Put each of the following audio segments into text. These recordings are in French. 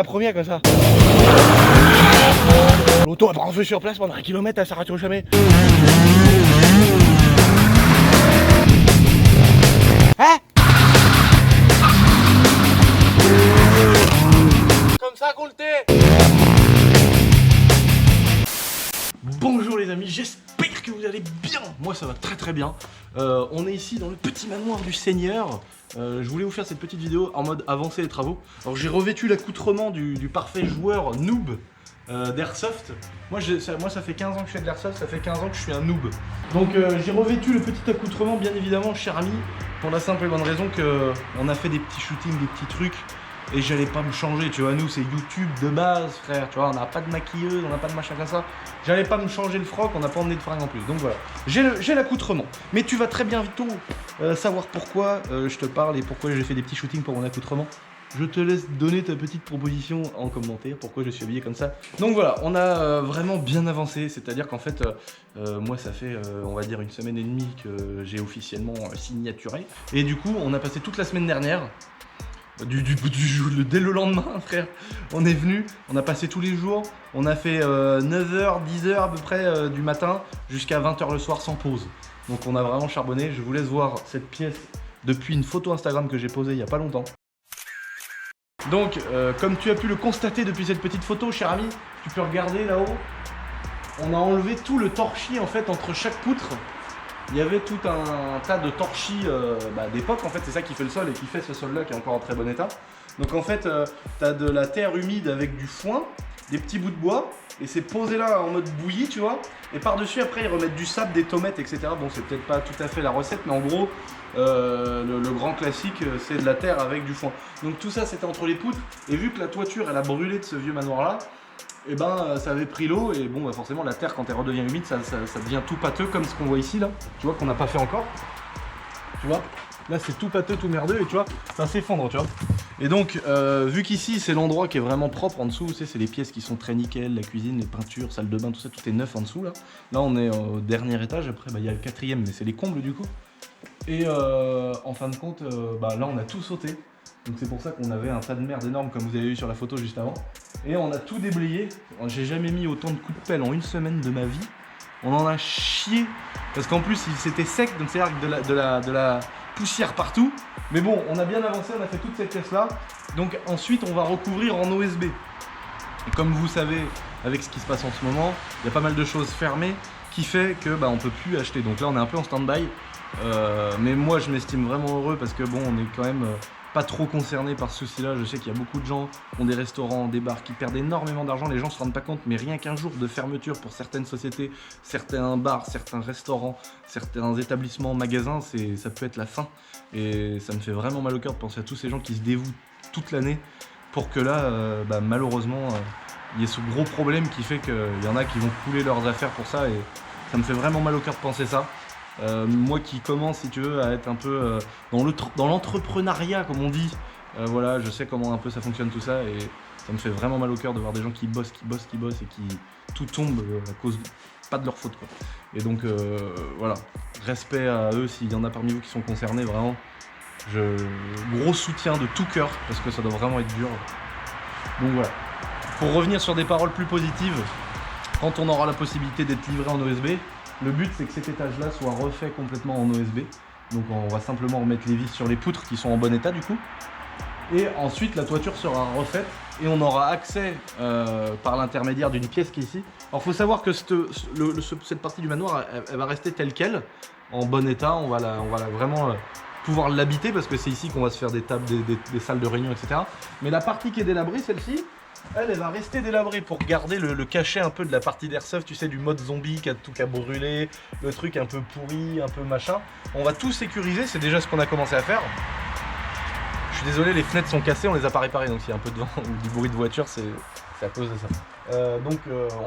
la première comme ça. L'auto elle prend feu sur place pendant 1 kilomètre, elle s'arrête jamais. Hein? Comme ça qu'on le tait. Bonjour les amis, j'espère que vous allez bien. Moi ça va très bien. On est ici dans le petit manoir du Seigneur. Je voulais vous faire cette petite vidéo en mode avancer les travaux. Alors j'ai revêtu l'accoutrement du parfait joueur noob d'Airsoft. Moi ça fait 15 ans que je fais de l'Airsoft, ça fait 15 ans que je suis un noob. Donc j'ai revêtu le petit accoutrement bien évidemment cher ami. Pour la simple et bonne raison que on a fait des petits shootings, des petits trucs. Et j'allais pas me changer, tu vois, nous c'est YouTube de base frère, tu vois, on n'a pas de maquilleuse, on n'a pas de machin comme ça. J'allais pas me changer le froc, on n'a pas emmené de fringues en plus, donc voilà. J'ai l'accoutrement, mais tu vas très bientôt savoir pourquoi je te parle et pourquoi j'ai fait des petits shootings pour mon accoutrement. Je te laisse donner ta petite proposition en commentaire, pourquoi je suis habillé comme ça. Donc voilà, on a vraiment bien avancé, c'est-à-dire qu'en fait, moi ça fait, on va dire, 1 semaine et demie que j'ai officiellement signaturé. Et du coup, on a passé toute la semaine dernière, dès le lendemain frère, on est venu, on a passé tous les jours, on a fait 9h, 10h à peu près du matin jusqu'à 20h le soir sans pause. Donc on a vraiment charbonné, je vous laisse voir cette pièce depuis une photo Instagram que j'ai posée il y a pas longtemps. Donc comme tu as pu le constater depuis cette petite photo cher ami, tu peux regarder là-haut, on a enlevé tout le torchis en fait entre chaque poutre. Il y avait tout un tas de torchis d'époque en fait, c'est ça qui fait le sol et qui fait ce sol là qui est encore en très bon état. Donc en fait tu as de la terre humide avec du foin, des petits bouts de bois et c'est posé là en mode bouilli tu vois. Et par dessus après ils remettent du sable, des tomates etc. Bon c'est peut-être pas tout à fait la recette mais en gros le grand classique c'est de la terre avec du foin. Donc tout ça c'était entre les poutres et vu que la toiture elle a brûlé de ce vieux manoir là, et ben ça avait pris l'eau et bon bah, forcément la terre quand elle redevient humide ça devient tout pâteux comme ce qu'on voit ici là, tu vois qu'on n'a pas fait encore, tu vois, là c'est tout pâteux, tout merdeux et tu vois ça s'effondre tu vois. Et donc vu qu'ici c'est l'endroit qui est vraiment propre en dessous, tu sais, c'est les pièces qui sont très nickel, la cuisine, les peintures, salle de bain, tout ça, tout est neuf en dessous là. Là on est au dernier étage, après bah, il y a le 4e mais c'est les combles du coup. Et en fin de compte là on a tout sauté. Donc c'est pour ça qu'on avait un tas de merde énorme comme vous avez vu sur la photo juste avant. Et on a tout déblayé. J'ai jamais mis autant de coups de pelle en 1 semaine de ma vie. On en a chié. Parce qu'en plus c'était sec, donc c'est avec de la poussière partout. Mais bon, on a bien avancé, on a fait toute cette pièce là. Donc ensuite on va recouvrir en OSB. Et comme vous savez, avec ce qui se passe en ce moment, il y a pas mal de choses fermées qui fait que on peut plus acheter. Donc là on est un peu en stand-by. Mais moi je m'estime vraiment heureux parce que bon on est quand même pas trop concerné par ce souci-là. Je sais qu'il y a beaucoup de gens qui ont des restaurants, des bars, qui perdent énormément d'argent. Les gens se rendent pas compte, mais rien qu'un jour de fermeture pour certaines sociétés, certains bars, certains restaurants, certains établissements, magasins, ça peut être la fin. Et ça me fait vraiment mal au cœur de penser à tous ces gens qui se dévouent toute l'année pour que là, malheureusement, il y ait ce gros problème qui fait qu'il y en a qui vont couler leurs affaires pour ça. Et ça me fait vraiment mal au cœur de penser ça. Moi qui commence si tu veux à être un peu dans l'entrepreneuriat comme on dit, voilà je sais comment un peu ça fonctionne tout ça et ça me fait vraiment mal au cœur de voir des gens qui bossent et qui tout tombe à cause pas de leur faute quoi. Et donc voilà, respect à eux s'il y en a parmi vous qui sont concernés, vraiment gros soutien de tout cœur parce que ça doit vraiment être dur. Donc voilà, pour revenir sur des paroles plus positives, quand on aura la possibilité d'être livré en OSB, le but c'est que cet étage là soit refait complètement en OSB. Donc on va simplement remettre les vis sur les poutres qui sont en bon état du coup. Et ensuite la toiture sera refaite et on aura accès par l'intermédiaire d'une pièce qui est ici. Alors il faut savoir que cette partie du manoir elle va rester telle qu'elle, en bon état. On va vraiment pouvoir l'habiter parce que c'est ici qu'on va se faire des tables, des salles de réunion etc. Mais la partie qui est délabrée, celle-ci, elle va rester délabrée pour garder le cachet un peu de la partie d'airsoft, tu sais, du mode zombie qui a tout qu'à brûler, le truc un peu pourri, un peu machin. On va tout sécuriser, c'est déjà ce qu'on a commencé à faire. Je suis désolé, les fenêtres sont cassées, on les a pas réparées, donc s'il y a un peu de vent ou du bruit de voiture, c'est à cause de ça.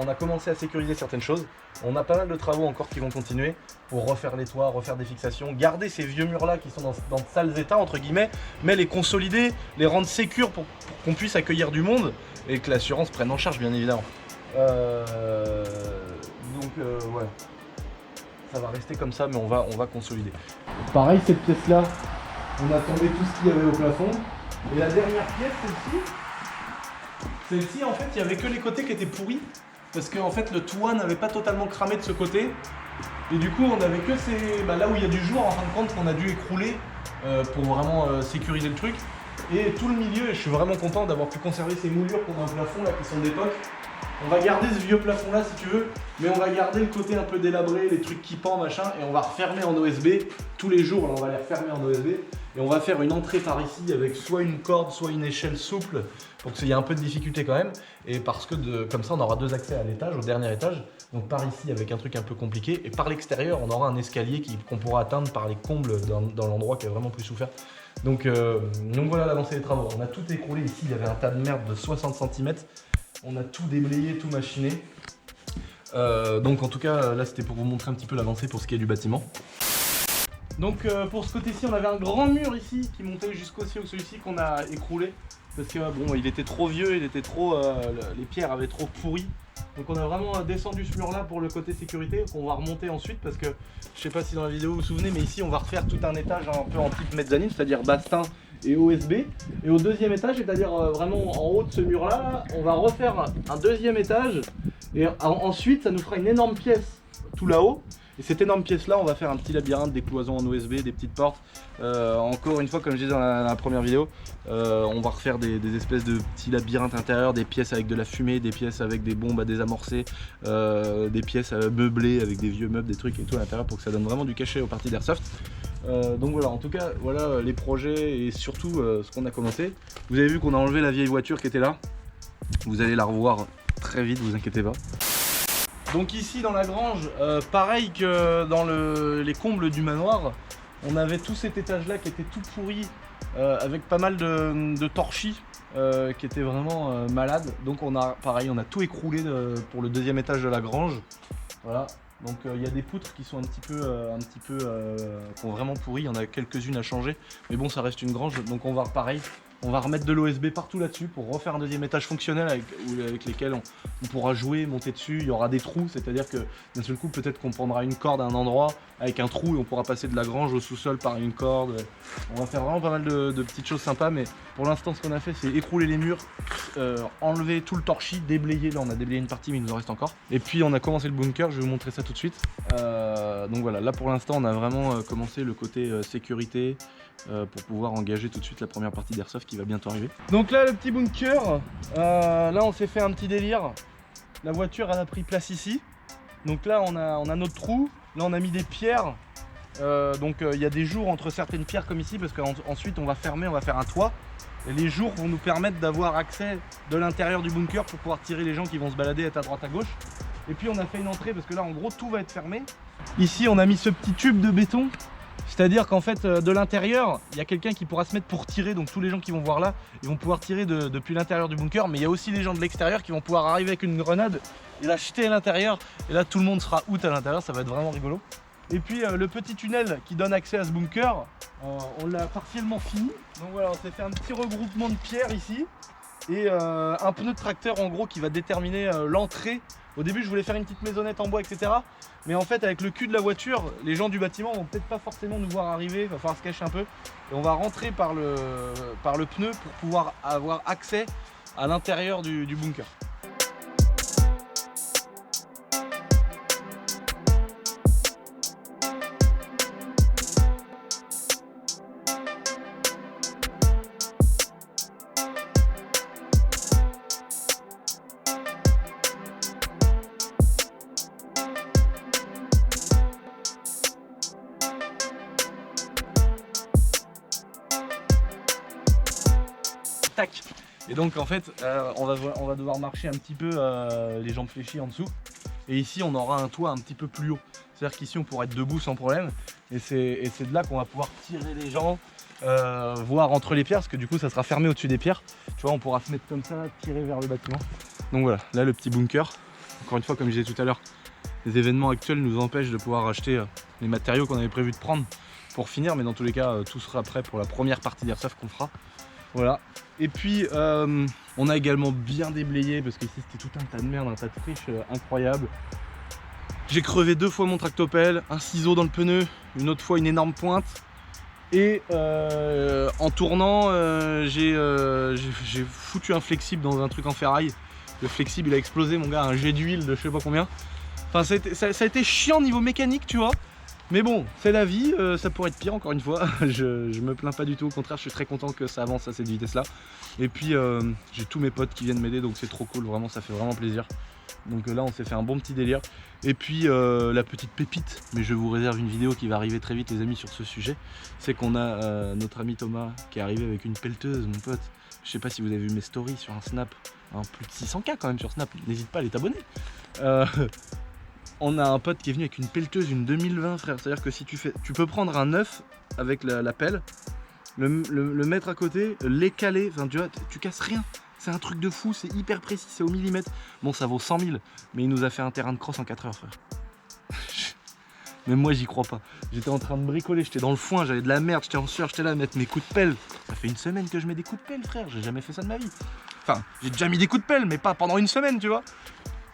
On a commencé à sécuriser certaines choses. On a pas mal de travaux encore qui vont continuer pour refaire les toits, refaire des fixations, garder ces vieux murs là qui sont dans de sales états entre guillemets, mais les consolider, les rendre sécures pour qu'on puisse accueillir du monde et que l'assurance prenne en charge bien évidemment. Ouais, ça va rester comme ça mais on va consolider. Pareil cette pièce là, on a tombé tout ce qu'il y avait au plafond et la dernière pièce celle-ci, Celle-ci, en fait, il n'y avait que les côtés qui étaient pourris. Parce qu'en fait, le toit n'avait pas totalement cramé de ce côté. Et du coup, on avait que ces... là où il y a du jour, en fin de compte, qu'on a dû écrouler pour vraiment sécuriser le truc. Et tout le milieu, et je suis vraiment content d'avoir pu conserver ces moulures qu'on a au plafond là, qui sont d'époque. On va garder ce vieux plafond là si tu veux, mais on va garder le côté un peu délabré, les trucs qui pendent, machin, et on va refermer en OSB tous les jours. Là, on va les refermer en OSB et on va faire une entrée par ici avec soit une corde, soit une échelle souple pour qu'il y ait un peu de difficulté quand même. Et parce que comme ça, on aura deux accès à l'étage, au dernier étage. Donc par ici avec un truc un peu compliqué, et par l'extérieur, on aura un escalier qu'on pourra atteindre par les combles dans l'endroit qui a vraiment plus souffert. Donc voilà l'avancée des travaux. On a tout écroulé ici, il y avait un tas de merde de 60 cm. On a tout déblayé, tout machiné. Donc en tout cas, là c'était pour vous montrer un petit peu l'avancée pour ce qui est du bâtiment. Donc pour ce côté-ci, on avait un grand mur ici qui montait jusqu'au celui-ci qu'on a écroulé. Parce que bon, il était trop vieux, les pierres avaient trop pourri. Donc on a vraiment descendu ce mur là pour le côté sécurité qu'on va remonter ensuite parce que je sais pas si dans la vidéo vous vous souvenez, mais ici on va refaire tout un étage un peu en type mezzanine, c'est-à-dire bastin et OSB. Et au deuxième étage, c'est-à-dire vraiment en haut de ce mur là, on va refaire un deuxième étage et ensuite ça nous fera une énorme pièce tout là-haut. Et cette énorme pièce là, on va faire un petit labyrinthe, des cloisons en OSB, des petites portes. Encore une fois, comme je disais dans la première vidéo, on va refaire des espèces de petits labyrinthes intérieurs, des pièces avec de la fumée, des pièces avec des bombes à désamorcer, des pièces meublées avec des vieux meubles, des trucs et tout à l'intérieur pour que ça donne vraiment du cachet aux parties d'airsoft. Donc voilà, en tout cas, voilà les projets et surtout ce qu'on a commencé. Vous avez vu qu'on a enlevé la vieille voiture qui était là. Vous allez la revoir très vite, vous inquiétez pas. Donc ici dans la grange, pareil que dans les combles du manoir, on avait tout cet étage là qui était tout pourri avec pas mal de torchis qui étaient vraiment malades. Donc on a tout écroulé pour le deuxième étage de la grange. Voilà. Donc il y a des poutres qui sont un petit peu qui ont vraiment pourri, il y en a quelques-unes à changer. Mais bon, ça reste une grange, donc on va remettre de l'OSB partout là-dessus pour refaire un deuxième étage fonctionnel avec lesquels on pourra jouer, monter dessus. Il y aura des trous, c'est-à-dire que d'un seul coup peut-être qu'on prendra une corde à un endroit avec un trou et on pourra passer de la grange au sous-sol par une corde. On va faire vraiment pas mal de petites choses sympas, mais pour l'instant ce qu'on a fait c'est écrouler les murs, enlever tout le torchis, déblayer. Là on a déblayé une partie mais il nous en reste encore. Et puis on a commencé le bunker, je vais vous montrer ça tout de suite. Donc voilà, là pour l'instant on a vraiment commencé le côté sécurité. Pour pouvoir engager tout de suite la première partie d'airsoft qui va bientôt arriver. Donc là le petit bunker, là on s'est fait un petit délire. La voiture elle a pris place ici. Donc là on a notre trou, là on a mis des pierres. Donc il y a des jours entre certaines pierres comme ici parce qu'ensuite on va fermer, on va faire un toit. Et les jours vont nous permettre d'avoir accès de l'intérieur du bunker pour pouvoir tirer les gens qui vont se balader à droite à gauche. Et puis on a fait une entrée parce que là en gros tout va être fermé. Ici on a mis ce petit tube de béton. C'est-à-dire qu'en fait de l'intérieur, il y a quelqu'un qui pourra se mettre pour tirer, donc tous les gens qui vont voir là, ils vont pouvoir tirer depuis l'intérieur du bunker, mais il y a aussi les gens de l'extérieur qui vont pouvoir arriver avec une grenade et la jeter à l'intérieur, et là tout le monde sera out à l'intérieur, ça va être vraiment rigolo. Et puis le petit tunnel qui donne accès à ce bunker, on l'a partiellement fini, donc voilà, on s'est fait un petit regroupement de pierres ici, et un pneu de tracteur en gros qui va déterminer l'entrée. Au début je voulais faire une petite maisonnette en bois etc. Mais en fait avec le cul de la voiture, les gens du bâtiment vont peut-être pas forcément nous voir arriver, il va falloir se cacher un peu. Et on va rentrer par le pneu pour pouvoir avoir accès à l'intérieur du bunker. Tac. Et donc en fait on va devoir marcher un petit peu les jambes fléchies en dessous, et ici on aura un toit un petit peu plus haut, c'est à dire qu'ici on pourra être debout sans problème, et c'est de là qu'on va pouvoir tirer les gens, voir entre les pierres, parce que du coup ça sera fermé au-dessus des pierres, tu vois, on pourra se mettre comme ça, tirer vers le bâtiment. Donc voilà, là le petit bunker, encore une fois comme je disais tout à l'heure, les événements actuels nous empêchent de pouvoir acheter les matériaux qu'on avait prévu de prendre pour finir, mais dans tous les cas tout sera prêt pour la première partie d'airsoft qu'on fera. Voilà. Et puis on a également bien déblayé parce qu'ici c'était tout un tas de merde, un tas de friche incroyable. J'ai crevé 2 fois mon tractopelle, un ciseau dans le pneu, une autre fois une énorme pointe. Et en tournant, j'ai foutu un flexible dans un truc en ferraille. Le flexible il a explosé mon gars, un jet d'huile de je sais pas combien. Enfin ça a été chiant niveau mécanique tu vois. Mais bon, c'est la vie, ça pourrait être pire encore une fois. je me plains pas du tout, au contraire je suis très content que ça avance à cette vitesse là. Et puis j'ai tous mes potes qui viennent m'aider donc c'est trop cool, vraiment ça fait vraiment plaisir. Donc là on s'est fait un bon petit délire. Et puis la petite pépite, mais je vous réserve une vidéo qui va arriver très vite les amis sur ce sujet. C'est qu'on a notre ami Thomas qui est arrivé avec une pelleteuse mon pote. Je sais pas si vous avez vu mes stories sur un snap, hein, plus de 600K quand même sur snap, n'hésite pas à aller t'abonner. On a un pote qui est venu avec une pelleteuse, une 2020 frère, c'est à dire que si tu peux prendre un œuf avec la pelle, le mettre à côté, l'écaler, enfin tu vois, tu casses rien. C'est un truc de fou, c'est hyper précis, c'est au millimètre. Bon, ça vaut 100 000, mais il nous a fait un terrain de cross en 4 heures, frère. Même moi, j'y crois pas. J'étais en train de bricoler, j'étais dans le foin, j'avais de la merde, j'étais en sueur, j'étais là à mettre mes coups de pelle. Ça fait une semaine que je mets des coups de pelle, frère, j'ai jamais fait ça de ma vie. Enfin, j'ai déjà mis des coups de pelle, mais pas pendant une semaine, tu vois.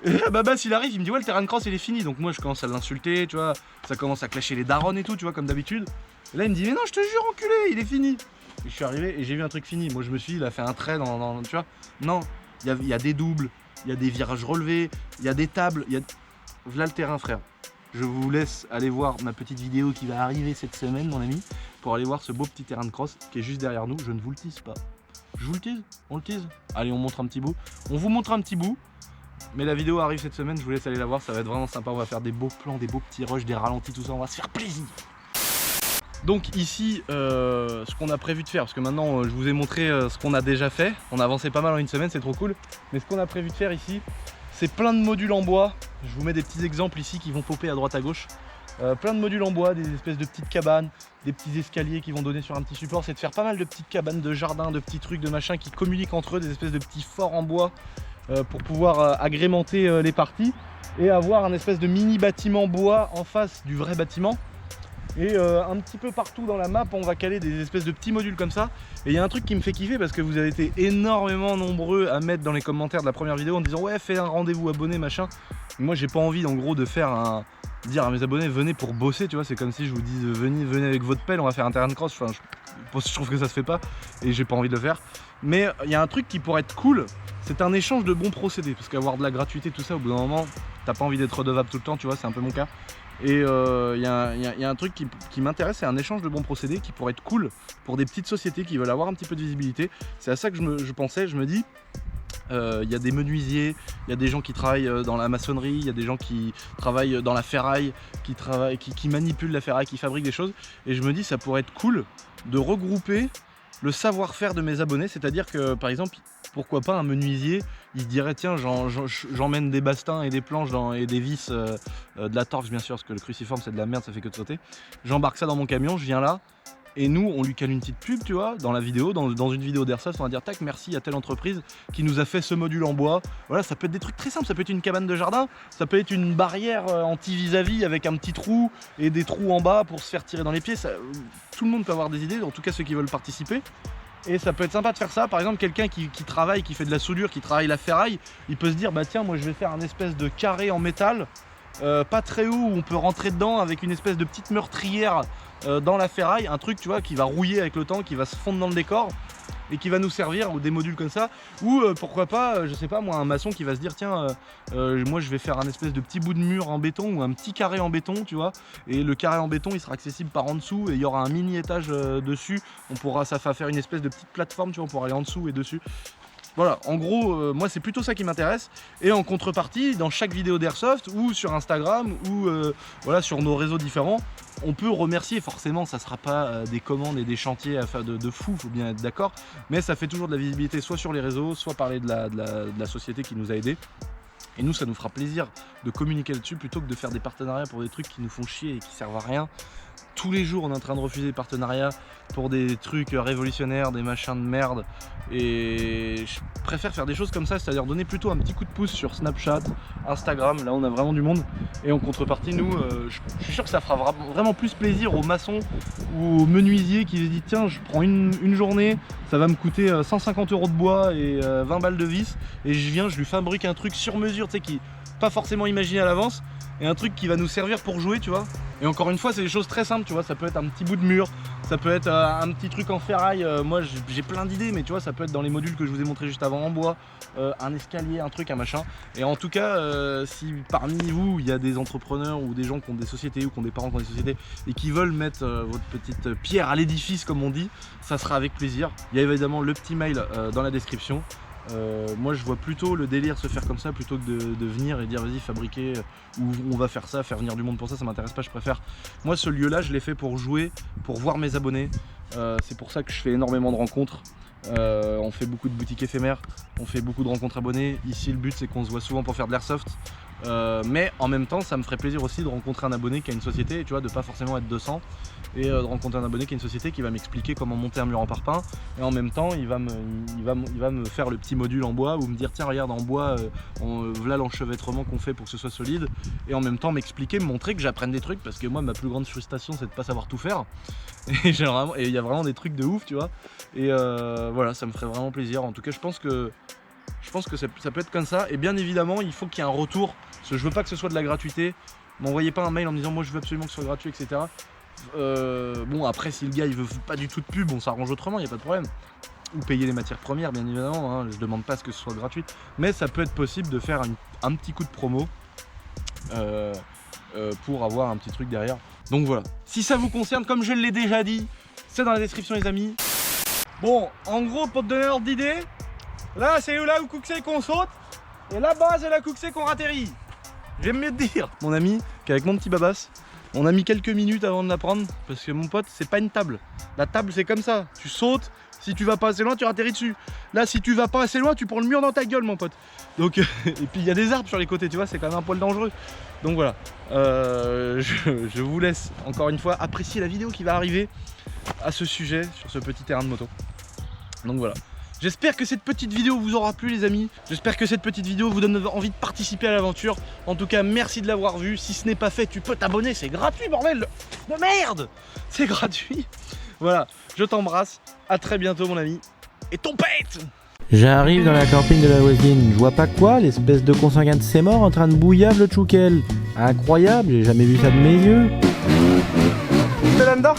Et Babas, il arrive, il me dit ouais, le terrain de cross, il est fini. Donc moi, je commence à l'insulter, tu vois. Ça commence à clasher les darons et tout, tu vois, comme d'habitude. Et là, il me dit mais non, je te jure, enculé, il est fini. Et je suis arrivé et j'ai vu un truc fini. Moi je me suis dit, il a fait un trait dans tu vois. Non, il y a des doubles, il y a des virages relevés, il y a des tables, voilà le terrain frère. Je vous laisse aller voir ma petite vidéo qui va arriver cette semaine mon ami, pour aller voir ce beau petit terrain de cross qui est juste derrière nous. Je ne vous le tease pas. Je vous le tease? On le tease? Allez, on montre un petit bout. On vous montre un petit bout. Mais la vidéo arrive cette semaine, je vous laisse aller la voir, ça va être vraiment sympa. On va faire des beaux plans, des beaux petits rushs, des ralentis, tout ça, on va se faire plaisir. Donc ici, ce qu'on a prévu de faire, parce que maintenant je vous ai montré ce qu'on a déjà fait. On a avancé pas mal en une semaine, c'est trop cool. Mais ce qu'on a prévu de faire ici, c'est plein de modules en bois. Je vous mets des petits exemples ici qui vont popper à droite à gauche. Plein de modules en bois, des espèces de petites cabanes, des petits escaliers qui vont donner sur un petit support. C'est de faire pas mal de petites cabanes de jardin, de petits trucs, de machins qui communiquent entre eux, des espèces de petits forts en bois pour pouvoir agrémenter les parties et avoir un espèce de mini bâtiment bois en face du vrai bâtiment. Et un petit peu partout dans la map, on va caler des espèces de petits modules comme ça. Et il y a un truc qui me fait kiffer parce que vous avez été énormément nombreux à mettre dans les commentaires de la première vidéo en disant ouais, fais un rendez-vous abonné machin. Moi j'ai pas envie en gros de faire dire à mes abonnés venez pour bosser, tu vois, c'est comme si je vous dis venez avec votre pelle, on va faire un terrain de cross. Enfin, je trouve que ça se fait pas et j'ai pas envie de le faire. Mais il y a un truc qui pourrait être cool, c'est un échange de bons procédés. Parce qu'avoir de la gratuité, tout ça, au bout d'un moment, t'as pas envie d'être redevable tout le temps, tu vois, c'est un peu mon cas. Et il y a un truc qui m'intéresse, c'est un échange de bons procédés qui pourrait être cool pour des petites sociétés qui veulent avoir un petit peu de visibilité. C'est à ça que je pensais, je me dis, il y a des menuisiers, il y a des gens qui travaillent dans la maçonnerie, il y a des gens qui travaillent dans la ferraille, qui manipulent la ferraille, qui fabriquent des choses. Et je me dis, ça pourrait être cool de regrouper le savoir-faire de mes abonnés, c'est-à-dire que par exemple, pourquoi pas un menuisier, il se dirait tiens, j'emmène des bastins et des planches et des vis, de la torche bien sûr, parce que le cruciforme c'est de la merde, ça fait que de sauter. J'embarque ça dans mon camion, je viens là, et nous on lui cale une petite pub, tu vois, dans la vidéo, dans une vidéo d'Airsoft, on va dire tac, merci à telle entreprise qui nous a fait ce module en bois. Voilà, ça peut être des trucs très simples, ça peut être une cabane de jardin, ça peut être une barrière anti-vis-à-vis avec un petit trou et des trous en bas pour se faire tirer dans les pieds. Tout le monde peut avoir des idées, en tout cas ceux qui veulent participer. Et ça peut être sympa de faire ça, par exemple quelqu'un qui travaille, qui fait de la soudure, qui travaille la ferraille, il peut se dire bah tiens moi je vais faire un espèce de carré en métal, pas très haut, où on peut rentrer dedans avec une espèce de petite meurtrière dans la ferraille, un truc tu vois qui va rouiller avec le temps, qui va se fondre dans le décor et qui va nous servir, ou des modules comme ça, ou pourquoi pas, je sais pas moi, un maçon qui va se dire tiens moi je vais faire un espèce de petit bout de mur en béton ou un petit carré en béton, tu vois, et le carré en béton il sera accessible par en dessous et il y aura un mini étage dessus, ça va faire une espèce de petite plateforme, tu vois, on pourra aller en dessous et dessus. Voilà, en gros, moi c'est plutôt ça qui m'intéresse. Et en contrepartie, dans chaque vidéo d'Airsoft ou sur Instagram ou voilà, sur nos réseaux différents, on peut remercier. Forcément, ça sera pas des commandes et des chantiers de fou, faut bien être d'accord. Mais ça fait toujours de la visibilité, soit sur les réseaux, soit parler de la société qui nous a aidés. Et nous, ça nous fera plaisir de communiquer là-dessus plutôt que de faire des partenariats pour des trucs qui nous font chier et qui servent à rien. Tous les jours, on est en train de refuser des partenariats pour des trucs révolutionnaires, des machins de merde. Et je préfère faire des choses comme ça, c'est-à-dire donner plutôt un petit coup de pouce sur Snapchat, Instagram. Là, on a vraiment du monde. Et en contrepartie, nous, je suis sûr que ça fera vraiment plus plaisir aux maçons ou aux menuisiers qui se disent tiens, je prends une journée, ça va me coûter 150 € de bois et 20 balles de vis. Et je viens, je lui fabrique un truc sur mesure, tu sais, pas forcément imaginé à l'avance, et un truc qui va nous servir pour jouer, tu vois. Et encore une fois, c'est des choses très simples, tu vois. Ça peut être un petit bout de mur, ça peut être un petit truc en ferraille. Moi, j'ai plein d'idées, mais tu vois, ça peut être dans les modules que je vous ai montré juste avant en bois, un escalier, un truc, un machin. Et en tout cas, si parmi vous, il y a des entrepreneurs ou des gens qui ont des sociétés ou qui ont des parents qui ont des sociétés et qui veulent mettre votre petite pierre à l'édifice, comme on dit, ça sera avec plaisir. Il y a évidemment le petit mail dans la description. Moi je vois plutôt le délire se faire comme ça plutôt que de venir et dire vas-y fabriquer ou on va faire ça, faire venir du monde pour ça, ça m'intéresse pas, je préfère. Moi ce lieu là je l'ai fait pour jouer, pour voir mes abonnés, c'est pour ça que je fais énormément de rencontres. On fait beaucoup de boutiques éphémères, on fait beaucoup de rencontres abonnés. Ici le but c'est qu'on se voit souvent pour faire de l'airsoft, mais en même temps ça me ferait plaisir aussi de rencontrer un abonné qui a une société, tu vois, de pas forcément être 200 et de rencontrer un abonné qui a une société qui va m'expliquer comment monter un mur en parpaing, et en même temps il va me faire le petit module en bois ou me dire tiens regarde en bois voilà l'enchevêtrement qu'on fait pour que ce soit solide, et en même temps m'expliquer, me montrer que j'apprenne des trucs, parce que moi ma plus grande frustration c'est de pas savoir tout faire et il y a vraiment des trucs de ouf, tu vois, et voilà, ça me ferait vraiment plaisir. En tout cas je pense que ça peut être comme ça, et bien évidemment il faut qu'il y ait un retour, parce que je veux pas que ce soit de la gratuité. M'envoyez pas un mail en me disant moi je veux absolument que ce soit gratuit, etc. Bon après si le gars il veut pas du tout de pub, on s'arrange autrement, il n'y a pas de problème. Ou payer les matières premières bien évidemment, hein. Je demande pas à ce que ce soit gratuit, mais ça peut être possible de faire un petit coup de promo pour avoir un petit truc derrière. Donc voilà, si ça vous concerne, comme je l'ai déjà dit, c'est dans la description les amis. Bon, en gros pour te donner ordre d'idée, là c'est là où Couxey qu'on saute, et là-bas c'est la Couxey qu'on atterrit. J'aime mieux te dire, mon ami, qu'avec mon petit babas, on a mis quelques minutes avant de la prendre, parce que mon pote, c'est pas une table. La table, c'est comme ça. Tu sautes, si tu vas pas assez loin, tu atterris dessus. Là, si tu vas pas assez loin, tu prends le mur dans ta gueule, mon pote. Donc, et puis il y a des arbres sur les côtés, tu vois, c'est quand même un poil dangereux. Donc voilà, je vous laisse encore une fois apprécier la vidéo qui va arriver à ce sujet, sur ce petit terrain de moto. Donc voilà. J'espère que cette petite vidéo vous aura plu les amis. J'espère que cette petite vidéo vous donne envie de participer à l'aventure. En tout cas merci de l'avoir vu. Si ce n'est pas fait, tu peux t'abonner, c'est gratuit bordel de merde. C'est gratuit. Voilà, je t'embrasse. À très bientôt mon ami. Et ton pète. J'arrive dans la camping de la voisine. Je vois pas quoi, l'espèce de consanguin de ses morts en train de bouillave le tchoukel. Incroyable, j'ai jamais vu ça de mes yeux. C'est là-dedans.